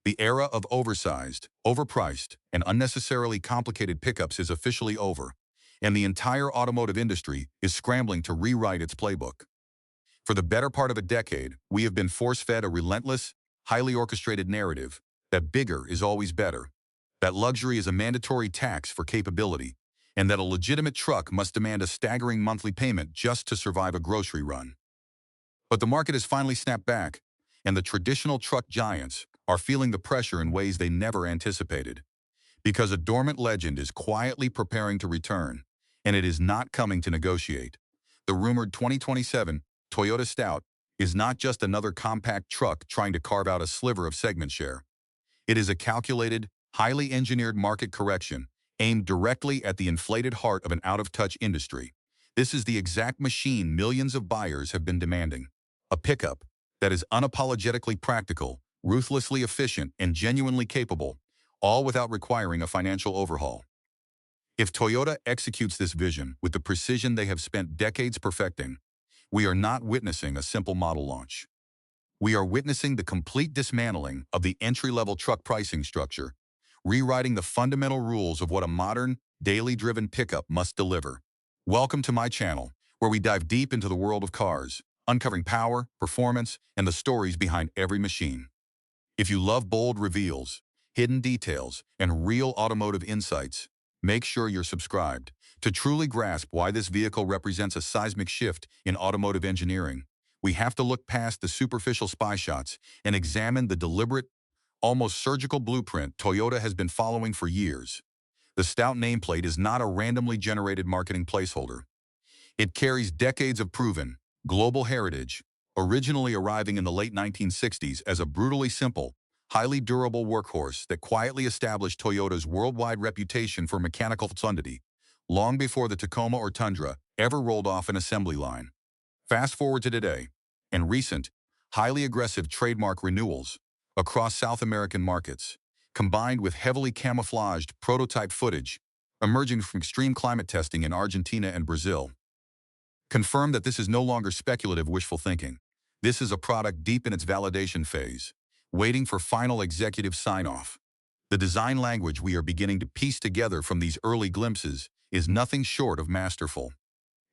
The era of oversized, overpriced, and unnecessarily complicated pickups is officially over, and the entire automotive industry is scrambling to rewrite its playbook. For the better part of a decade, we have been force-fed a relentless, highly orchestrated narrative that bigger is always better, that luxury is a mandatory tax for capability, and that a legitimate truck must demand a staggering monthly payment just to survive a grocery run. But the market has finally snapped back, and the traditional truck giants are feeling the pressure in ways they never anticipated. Because a dormant legend is quietly preparing to return, and it is not coming to negotiate. The rumored 2027 Toyota Stout is not just another compact truck trying to carve out a sliver of segment share. It is a calculated, highly engineered market correction aimed directly at the inflated heart of an out-of-touch industry. This is the exact machine millions of buyers have been demanding. A pickup that is unapologetically practical, ruthlessly efficient, and genuinely capable, all without requiring a financial overhaul. If Toyota executes this vision with the precision they have spent decades perfecting, we are not witnessing a simple model launch. We are witnessing the complete dismantling of the entry-level truck pricing structure, rewriting the fundamental rules of what a modern, daily-driven pickup must deliver. Welcome to my channel, where we dive deep into the world of cars, uncovering power, performance, and the stories behind every machine. If you love bold reveals, hidden details, and real automotive insights, make sure you're subscribed to truly grasp why this vehicle represents a seismic shift in automotive engineering. We have to look past the superficial spy shots and examine the deliberate, almost surgical blueprint Toyota has been following for years. The Stout nameplate is not a randomly generated marketing placeholder. It carries decades of proven, global heritage, originally arriving in the late 1960s as a brutally simple, highly durable workhorse that quietly established Toyota's worldwide reputation for mechanical fluidity, long before the Tacoma or Tundra ever rolled off an assembly line. Fast forward to today, and recent, highly aggressive trademark renewals across South American markets, combined with heavily camouflaged prototype footage emerging from extreme climate testing in Argentina and Brazil, confirm that this is no longer speculative wishful thinking. This is a product deep in its validation phase, waiting for final executive sign-off. The design language we are beginning to piece together from these early glimpses is nothing short of masterful.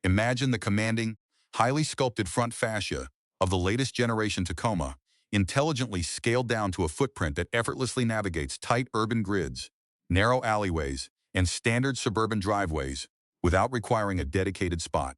Imagine the commanding, highly sculpted front fascia of the latest generation Tacoma, intelligently scaled down to a footprint that effortlessly navigates tight urban grids, narrow alleyways, and standard suburban driveways without requiring a dedicated spot.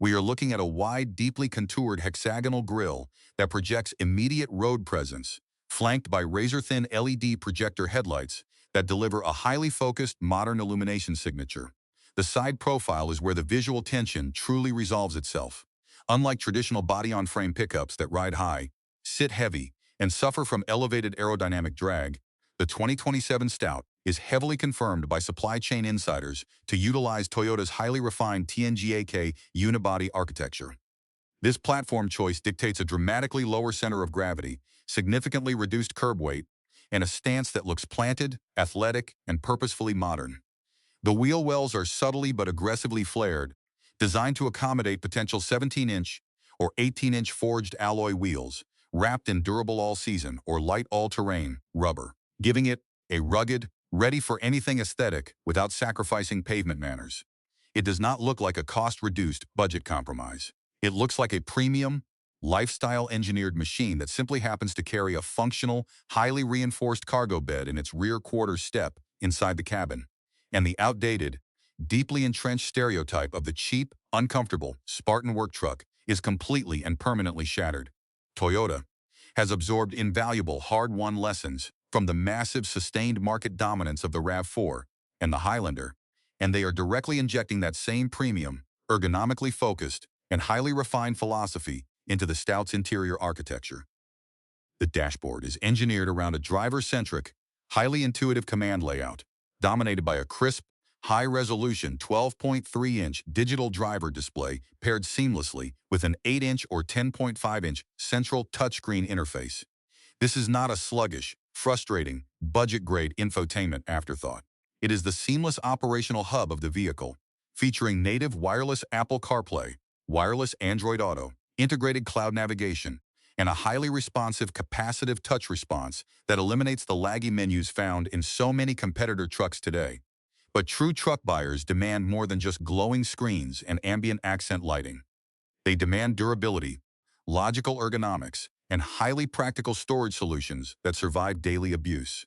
We are looking at a wide, deeply contoured hexagonal grille that projects immediate road presence, flanked by razor-thin LED projector headlights that deliver a highly focused, modern illumination signature. The side profile is where the visual tension truly resolves itself. Unlike traditional body-on-frame pickups that ride high, sit heavy, and suffer from elevated aerodynamic drag, the 2027 Stout is heavily confirmed by supply chain insiders to utilize Toyota's highly refined TNGA-K unibody architecture. This platform choice dictates a dramatically lower center of gravity, significantly reduced curb weight, and a stance that looks planted, athletic, and purposefully modern. The wheel wells are subtly but aggressively flared, designed to accommodate potential 17-inch or 18-inch forged alloy wheels, wrapped in durable all-season or light all-terrain rubber, giving it a rugged, ready-for-anything aesthetic without sacrificing pavement manners. It does not look like a cost-reduced budget compromise. It looks like a premium, lifestyle-engineered machine that simply happens to carry a functional, highly reinforced cargo bed in its rear quarter step inside the cabin, and the outdated, deeply entrenched stereotype of the cheap, uncomfortable, Spartan work truck is completely and permanently shattered. Toyota has absorbed invaluable hard-won lessons from the massive sustained market dominance of the RAV4 and the Highlander, and they are directly injecting that same premium, ergonomically focused, and highly refined philosophy into the Stout's interior architecture. The dashboard is engineered around a driver-centric, highly intuitive command layout, dominated by a crisp, high-resolution 12.3-inch digital driver display paired seamlessly with an 8-inch or 10.5-inch central touchscreen interface. This is not a sluggish, frustrating, budget-grade infotainment afterthought. It is the seamless operational hub of the vehicle, featuring native wireless Apple CarPlay, wireless Android Auto, integrated cloud navigation, and a highly responsive capacitive touch response that eliminates the laggy menus found in so many competitor trucks today. But true truck buyers demand more than just glowing screens and ambient accent lighting. They demand durability, logical ergonomics, and highly practical storage solutions that survive daily abuse.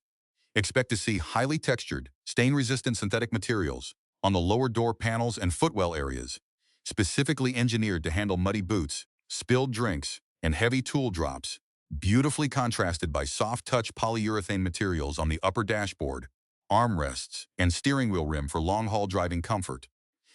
Expect to see highly textured, stain-resistant synthetic materials on the lower door panels and footwell areas, specifically engineered to handle muddy boots, spilled drinks, and heavy tool drops, beautifully contrasted by soft-touch polyurethane materials on the upper dashboard, armrests, and steering wheel rim for long-haul driving comfort.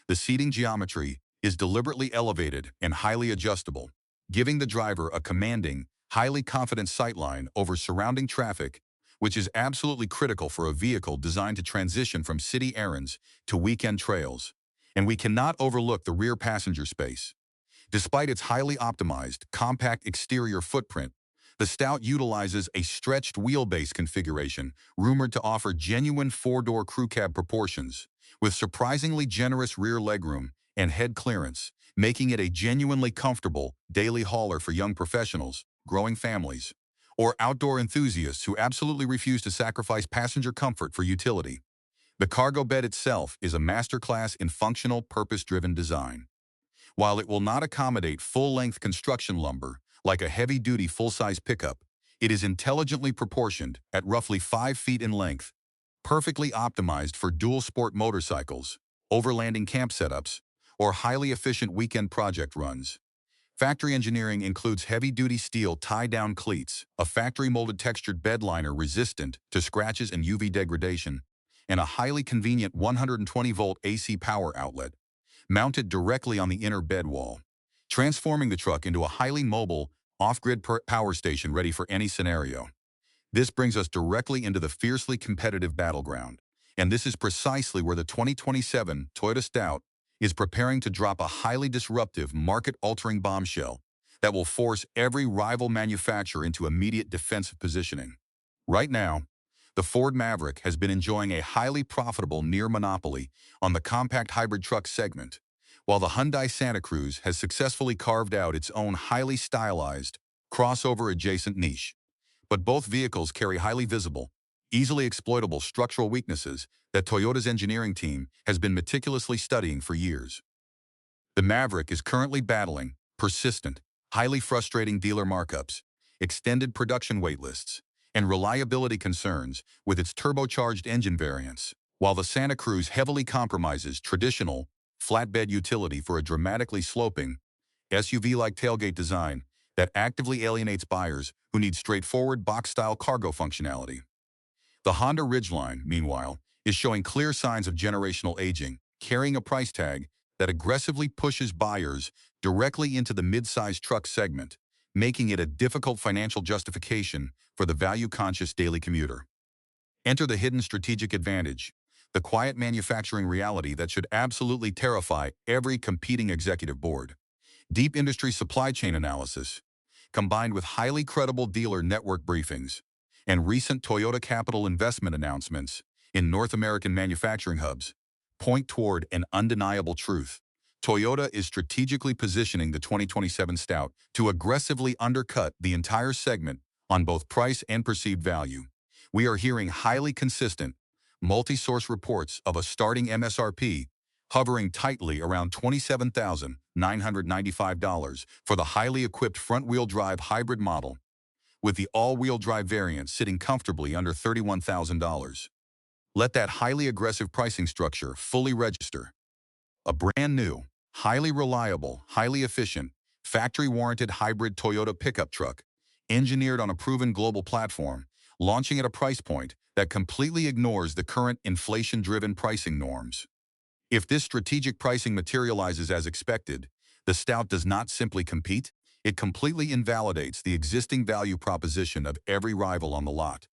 The seating geometry is deliberately elevated and highly adjustable, giving the driver a commanding, highly confident sightline over surrounding traffic, which is absolutely critical for a vehicle designed to transition from city errands to weekend trails. And we cannot overlook the rear passenger space. Despite its highly optimized, compact exterior footprint, the Stout utilizes a stretched wheelbase configuration rumored to offer genuine four-door crew cab proportions, with surprisingly generous rear legroom and head clearance, making it a genuinely comfortable daily hauler for young professionals, growing families, or outdoor enthusiasts who absolutely refuse to sacrifice passenger comfort for utility. The cargo bed itself is a masterclass in functional, purpose-driven design. While it will not accommodate full-length construction lumber, like a heavy-duty full-size pickup, it is intelligently proportioned at roughly 5 feet in length, perfectly optimized for dual-sport motorcycles, overlanding camp setups, or highly efficient weekend project runs. Factory engineering includes heavy-duty steel tie-down cleats, a factory-molded textured bed liner resistant to scratches and UV degradation, and a highly convenient 120-volt AC power outlet, mounted directly on the inner bed wall, transforming the truck into a highly mobile, off-grid power station ready for any scenario. This brings us directly into the fiercely competitive battleground, and this is precisely where the 2027 Toyota Stout is preparing to drop a highly disruptive, market-altering bombshell that will force every rival manufacturer into immediate defensive positioning. Right now, the Ford Maverick has been enjoying a highly profitable near monopoly on the compact hybrid truck segment, while the Hyundai Santa Cruz has successfully carved out its own highly stylized, crossover-adjacent niche. But both vehicles carry highly visible, easily exploitable structural weaknesses that Toyota's engineering team has been meticulously studying for years. The Maverick is currently battling persistent, highly frustrating dealer markups, extended production waitlists, and reliability concerns with its turbocharged engine variants, while the Santa Cruz heavily compromises traditional, flatbed utility for a dramatically sloping, SUV-like tailgate design that actively alienates buyers who need straightforward box-style cargo functionality. The Honda Ridgeline, meanwhile, is showing clear signs of generational aging, carrying a price tag that aggressively pushes buyers directly into the mid-size truck segment, making it a difficult financial justification for the value-conscious daily commuter. Enter the hidden strategic advantage, the quiet manufacturing reality that should absolutely terrify every competing executive board. Deep industry supply chain analysis, combined with highly credible dealer network briefings and recent Toyota capital investment announcements in North American manufacturing hubs, point toward an undeniable truth. Toyota is strategically positioning the 2027 Stout to aggressively undercut the entire segment on both price and perceived value. We are hearing highly consistent, multi-source reports of a starting MSRP hovering tightly around $27,995 for the highly equipped front-wheel drive hybrid model, with the all-wheel drive variant sitting comfortably under $31,000. Let that highly aggressive pricing structure fully register. A brand new, highly reliable, highly efficient, factory-warranted hybrid Toyota pickup truck, engineered on a proven global platform, launching at a price point that completely ignores the current inflation-driven pricing norms. If this strategic pricing materializes as expected, the Stout does not simply compete, it completely invalidates the existing value proposition of every rival on the lot.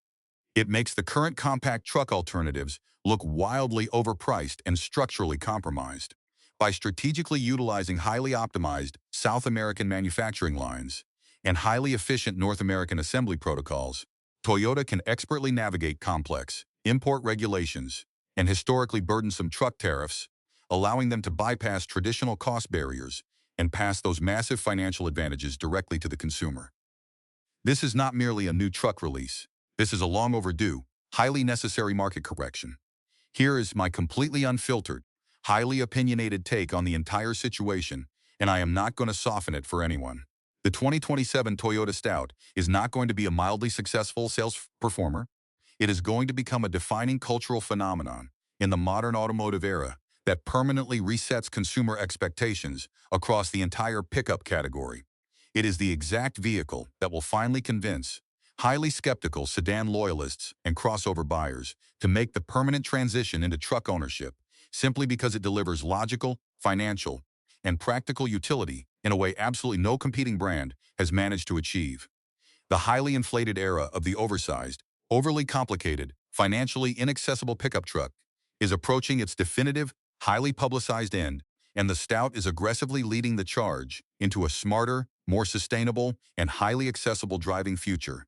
It makes the current compact truck alternatives look wildly overpriced and structurally compromised. By strategically utilizing highly optimized South American manufacturing lines and highly efficient North American assembly protocols, Toyota can expertly navigate complex import regulations and historically burdensome truck tariffs, allowing them to bypass traditional cost barriers and pass those massive financial advantages directly to the consumer. This is not merely a new truck release. This is a long overdue, highly necessary market correction. Here is my completely unfiltered, highly opinionated take on the entire situation, and I am not going to soften it for anyone. The 2027 Toyota Stout is not going to be a mildly successful sales performer. It is going to become a defining cultural phenomenon in the modern automotive era that permanently resets consumer expectations across the entire pickup category. It is the exact vehicle that will finally convince highly skeptical sedan loyalists and crossover buyers to make the permanent transition into truck ownership simply because it delivers logical, financial, and practical utility in a way absolutely no competing brand has managed to achieve. The highly inflated era of the oversized, overly complicated, financially inaccessible pickup truck is approaching its definitive, highly publicized end, and the Stout is aggressively leading the charge into a smarter, more sustainable, and highly accessible driving future.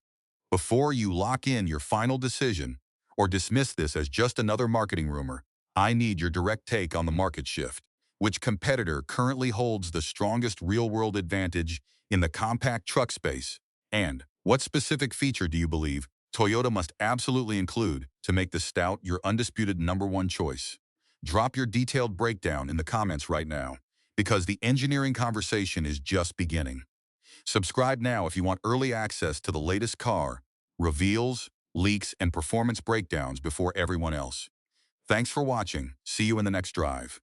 Before you lock in your final decision or dismiss this as just another marketing rumor, I need your direct take on the market shift. Which competitor currently holds the strongest real-world advantage in the compact truck space? And what specific feature do you believe Toyota must absolutely include to make the Stout your undisputed #1 choice? Drop your detailed breakdown in the comments right now, because the engineering conversation is just beginning. Subscribe now if you want early access to the latest car, reveals, leaks, and performance breakdowns before everyone else. Thanks for watching. See you in the next drive.